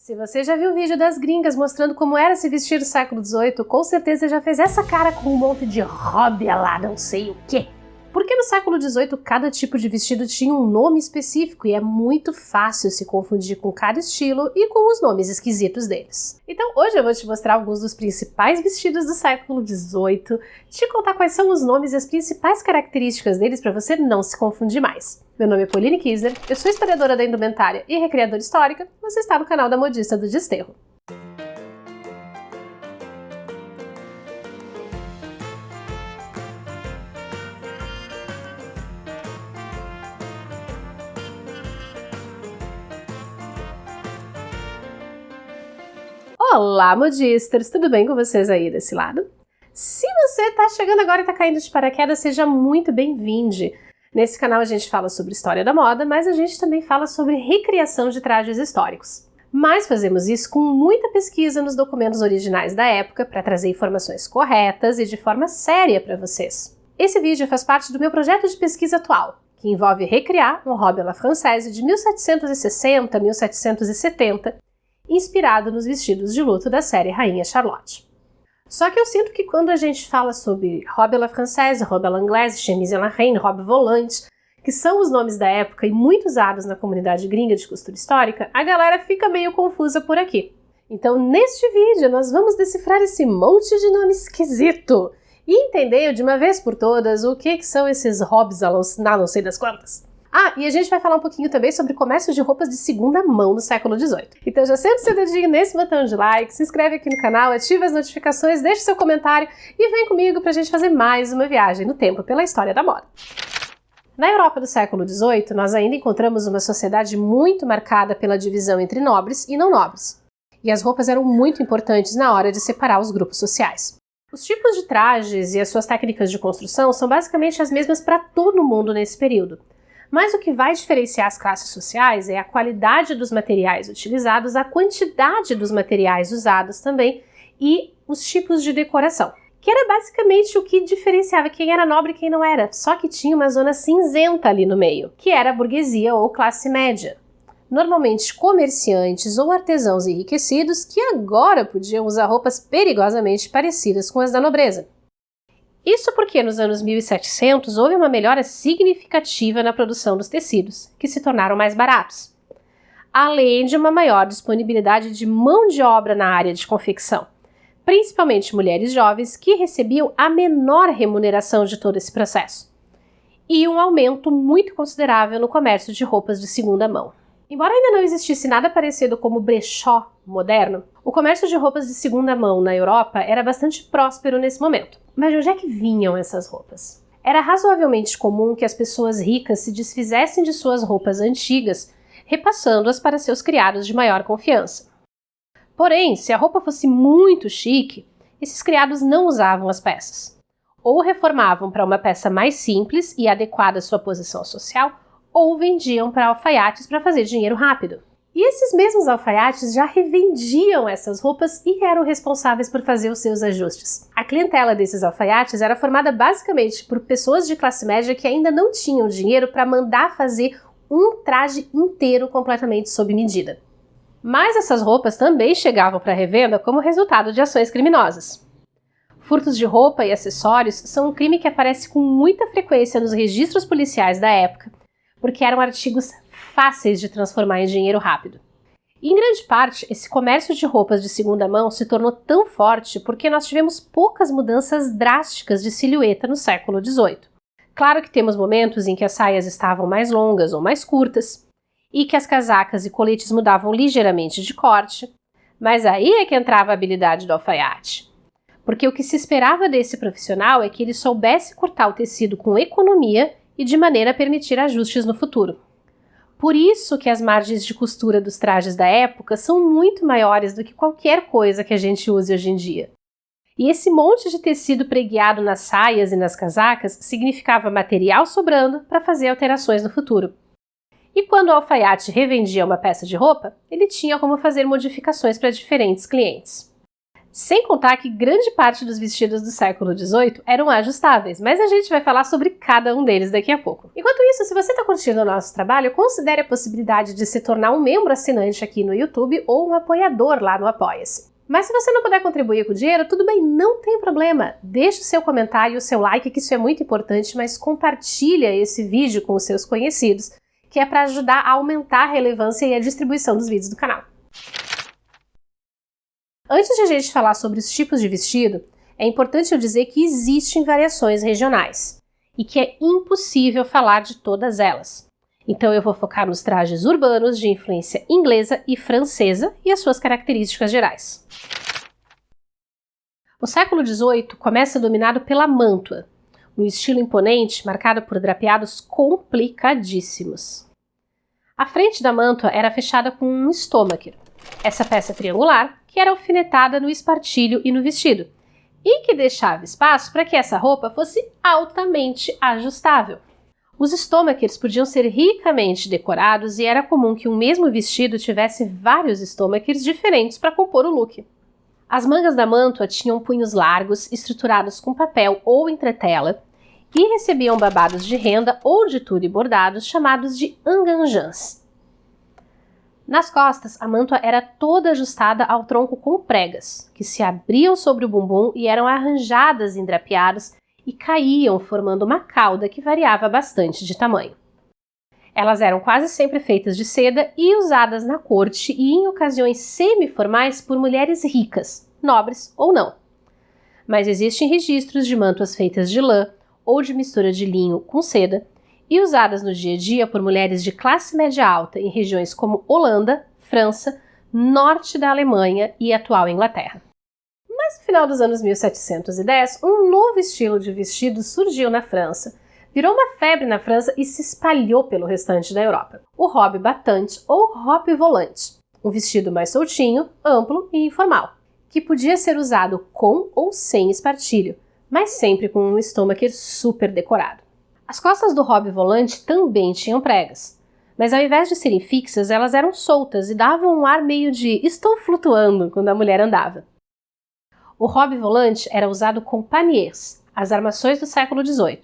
Se você já viu o vídeo das gringas mostrando como era se vestir no século XVIII, com certeza já fez essa cara com um monte de hobby lá não sei o quê. Porque no século XVIII cada tipo de vestido tinha um nome específico e é muito fácil se confundir com cada estilo e com os nomes esquisitos deles. Então hoje eu vou te mostrar alguns dos principais vestidos do século XVIII, te contar quais são os nomes e as principais características deles para você não se confundir mais. Meu nome é Pauline Kisner, eu sou historiadora da indumentária e recriadora histórica, você está no canal da Modista do Desterro. Olá, modisters! Tudo bem com vocês aí desse lado? Se você está chegando agora e está caindo de paraquedas, seja muito bem-vindo! Nesse canal a gente fala sobre história da moda, mas a gente também fala sobre recriação de trajes históricos. Mas fazemos isso com muita pesquisa nos documentos originais da época para trazer informações corretas e de forma séria para vocês. Esse vídeo faz parte do meu projeto de pesquisa atual, que envolve recriar um robe à la française de 1760 a 1770, inspirado nos vestidos de luto da série Rainha Charlotte. Só que eu sinto que quando a gente fala sobre robe à la française, robe à l'anglaise, chemise à la reine, robe volante, que são os nomes da época e muito usados na comunidade gringa de costura histórica, a galera fica meio confusa por aqui. Então neste vídeo nós vamos decifrar esse monte de nome esquisito e entender de uma vez por todas o que são esses robes à não sei das quantas. Ah, e a gente vai falar um pouquinho também sobre comércio de roupas de segunda mão no século XVIII. Então já senta seu dedinho nesse botão de like, se inscreve aqui no canal, ativa as notificações, deixa seu comentário e vem comigo pra gente fazer mais uma viagem no tempo pela história da moda. Na Europa do século XVIII, nós ainda encontramos uma sociedade muito marcada pela divisão entre nobres e não nobres. E as roupas eram muito importantes na hora de separar os grupos sociais. Os tipos de trajes e as suas técnicas de construção são basicamente as mesmas para todo mundo nesse período. Mas o que vai diferenciar as classes sociais é a qualidade dos materiais utilizados, a quantidade dos materiais usados também e os tipos de decoração, que era basicamente o que diferenciava quem era nobre e quem não era, só que tinha uma zona cinzenta ali no meio, que era a burguesia ou classe média. Normalmente comerciantes ou artesãos enriquecidos que agora podiam usar roupas perigosamente parecidas com as da nobreza. Isso porque nos anos 1700 houve uma melhora significativa na produção dos tecidos, que se tornaram mais baratos, além de uma maior disponibilidade de mão de obra na área de confecção, principalmente mulheres jovens que recebiam a menor remuneração de todo esse processo, e um aumento muito considerável no comércio de roupas de segunda mão. Embora ainda não existisse nada parecido como brechó moderno, o comércio de roupas de segunda mão na Europa era bastante próspero nesse momento. Mas de onde é que vinham essas roupas? Era razoavelmente comum que as pessoas ricas se desfizessem de suas roupas antigas, repassando-as para seus criados de maior confiança. Porém, se a roupa fosse muito chique, esses criados não usavam as peças. Ou reformavam para uma peça mais simples e adequada à sua posição social, ou vendiam para alfaiates para fazer dinheiro rápido. E esses mesmos alfaiates já revendiam essas roupas e eram responsáveis por fazer os seus ajustes. A clientela desses alfaiates era formada basicamente por pessoas de classe média que ainda não tinham dinheiro para mandar fazer um traje inteiro completamente sob medida. Mas essas roupas também chegavam para revenda como resultado de ações criminosas. Furtos de roupa e acessórios são um crime que aparece com muita frequência nos registros policiais da época, porque eram artigos fáceis de transformar em dinheiro rápido. E, em grande parte, esse comércio de roupas de segunda mão se tornou tão forte porque nós tivemos poucas mudanças drásticas de silhueta no século XVIII. Claro que temos momentos em que as saias estavam mais longas ou mais curtas, e que as casacas e coletes mudavam ligeiramente de corte, mas aí é que entrava a habilidade do alfaiate. Porque o que se esperava desse profissional é que ele soubesse cortar o tecido com economia e de maneira a permitir ajustes no futuro. Por isso que as margens de costura dos trajes da época são muito maiores do que qualquer coisa que a gente use hoje em dia. E esse monte de tecido preguiado nas saias e nas casacas significava material sobrando para fazer alterações no futuro. E quando o alfaiate revendia uma peça de roupa, ele tinha como fazer modificações para diferentes clientes. Sem contar que grande parte dos vestidos do século XVIII eram ajustáveis, mas a gente vai falar sobre cada um deles daqui a pouco. Enquanto isso, se você está curtindo o nosso trabalho, considere a possibilidade de se tornar um membro assinante aqui no YouTube ou um apoiador lá no Apoia-se. Mas se você não puder contribuir com dinheiro, tudo bem, não tem problema. Deixe o seu comentário e o seu like, que isso é muito importante, mas compartilha esse vídeo com os seus conhecidos, que é para ajudar a aumentar a relevância e a distribuição dos vídeos do canal. Antes de a gente falar sobre os tipos de vestido, é importante eu dizer que existem variações regionais e que é impossível falar de todas elas. Então eu vou focar nos trajes urbanos de influência inglesa e francesa e as suas características gerais. O século XVIII começa dominado pela mântua, um estilo imponente marcado por drapeados complicadíssimos. A frente da mântua era fechada com um stomacher, essa peça triangular que era alfinetada no espartilho e no vestido, e que deixava espaço para que essa roupa fosse altamente ajustável. Os stomachers podiam ser ricamente decorados e era comum que um mesmo vestido tivesse vários stomachers diferentes para compor o look. As mangas da mântua tinham punhos largos, estruturados com papel ou entretela, e recebiam babados de renda ou de tule bordados chamados de enganjans. Nas costas, a mântua era toda ajustada ao tronco com pregas, que se abriam sobre o bumbum e eram arranjadas em drapeados e caíam formando uma cauda que variava bastante de tamanho. Elas eram quase sempre feitas de seda e usadas na corte e em ocasiões semi-formais por mulheres ricas, nobres ou não. Mas existem registros de mântuas feitas de lã ou de mistura de linho com seda, e usadas no dia a dia por mulheres de classe média alta em regiões como Holanda, França, norte da Alemanha e atual Inglaterra. Mas no final dos anos 1710, um novo estilo de vestido surgiu na França, virou uma febre na França e se espalhou pelo restante da Europa. O robe batante ou robe volante, um vestido mais soltinho, amplo e informal, que podia ser usado com ou sem espartilho, mas sempre com um stomacher super decorado. As costas do robe volante também tinham pregas, mas ao invés de serem fixas, elas eram soltas e davam um ar meio de estou flutuando quando a mulher andava. O robe volante era usado com paniers, as armações do século XVIII,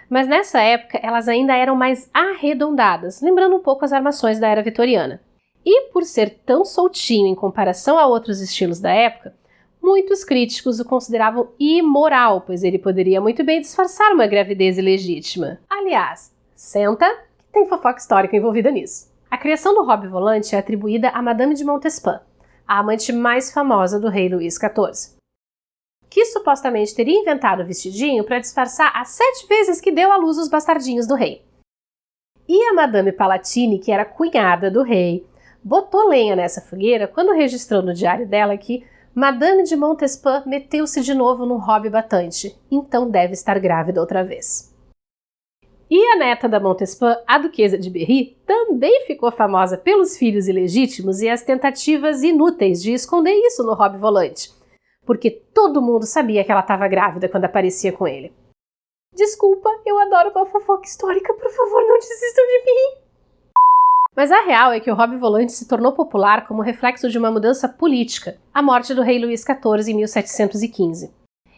mas nessa época elas ainda eram mais arredondadas, lembrando um pouco as armações da era vitoriana. E por ser tão soltinho em comparação a outros estilos da época, muitos críticos o consideravam imoral, pois ele poderia muito bem disfarçar uma gravidez ilegítima. Aliás, senta, que tem fofoca histórica envolvida nisso. A criação do robe volante é atribuída a Madame de Montespan, a amante mais famosa do rei Luís XIV, que supostamente teria inventado o vestidinho para disfarçar as 7 vezes que deu à luz os bastardinhos do rei. E a Madame Palatine, que era cunhada do rei, botou lenha nessa fogueira quando registrou no diário dela que Madame de Montespan meteu-se de novo num robe batante, então deve estar grávida outra vez. E a neta da Montespan, a duquesa de Berry, também ficou famosa pelos filhos ilegítimos e as tentativas inúteis de esconder isso no robe volante, porque todo mundo sabia que ela estava grávida quando aparecia com ele. Desculpa, eu adoro uma fofoca histórica, por favor, não desistam de mim! Mas a real é que o robe volante se tornou popular como reflexo de uma mudança política, a morte do rei Luís XIV em 1715.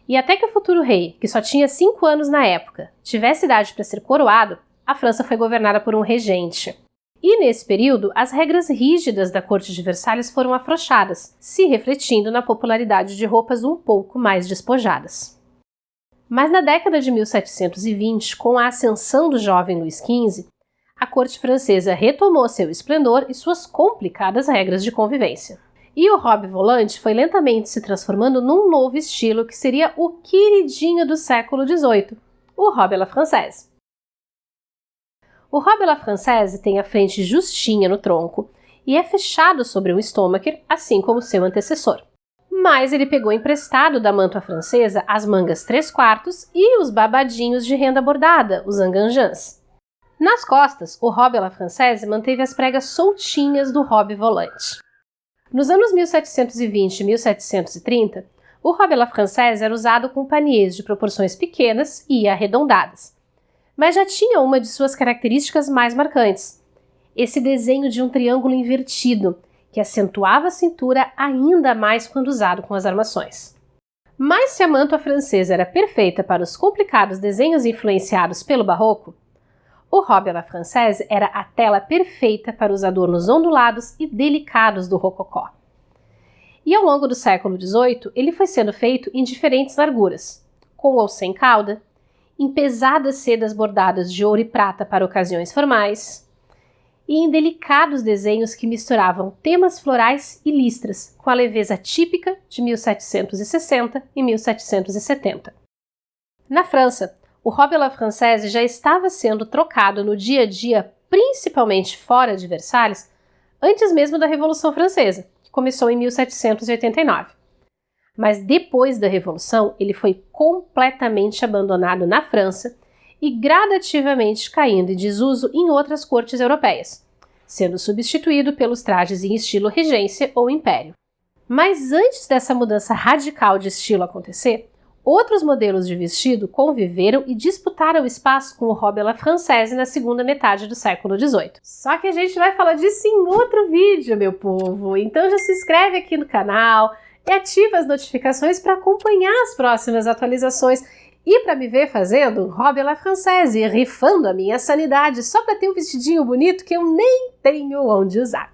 E até que o futuro rei, que só tinha 5 anos na época, tivesse idade para ser coroado, a França foi governada por um regente. E nesse período, as regras rígidas da corte de Versalhes foram afrouxadas, se refletindo na popularidade de roupas um pouco mais despojadas. Mas na década de 1720, com a ascensão do jovem Luís XV, a corte francesa retomou seu esplendor e suas complicadas regras de convivência. E o robe volante foi lentamente se transformando num novo estilo que seria o queridinho do século XVIII, o robe à la française. O robe à la française tem a frente justinha no tronco e é fechado sobre um stomacher, assim como seu antecessor. Mas ele pegou emprestado da mântua francesa as mangas 3/4 e os babadinhos de renda bordada, os enganjans. Nas costas, o robe à la française manteve as pregas soltinhas do robe volante. Nos anos 1720 e 1730, o robe à la française era usado com paniers de proporções pequenas e arredondadas, mas já tinha uma de suas características mais marcantes, esse desenho de um triângulo invertido, que acentuava a cintura ainda mais quando usado com as armações. Mas se a mantua francesa era perfeita para os complicados desenhos influenciados pelo barroco, o robe à la française era a tela perfeita para os adornos ondulados e delicados do rococó. E ao longo do século XVIII, ele foi sendo feito em diferentes larguras, com ou sem cauda, em pesadas sedas bordadas de ouro e prata para ocasiões formais, e em delicados desenhos que misturavam temas florais e listras, com a leveza típica de 1760 e 1770. Na França, o robe à la française já estava sendo trocado no dia a dia, principalmente fora de Versalhes, antes mesmo da Revolução Francesa, que começou em 1789. Mas depois da Revolução, ele foi completamente abandonado na França e gradativamente caindo em desuso em outras cortes europeias, sendo substituído pelos trajes em estilo regência ou império. Mas antes dessa mudança radical de estilo acontecer, outros modelos de vestido conviveram e disputaram espaço com o robe à la française na segunda metade do século XVIII. Só que a gente vai falar disso em outro vídeo, meu povo, então já se inscreve aqui no canal e ativa as notificações para acompanhar as próximas atualizações e para me ver fazendo robe à la française e rifando a minha sanidade só para ter um vestidinho bonito que eu nem tenho onde usar.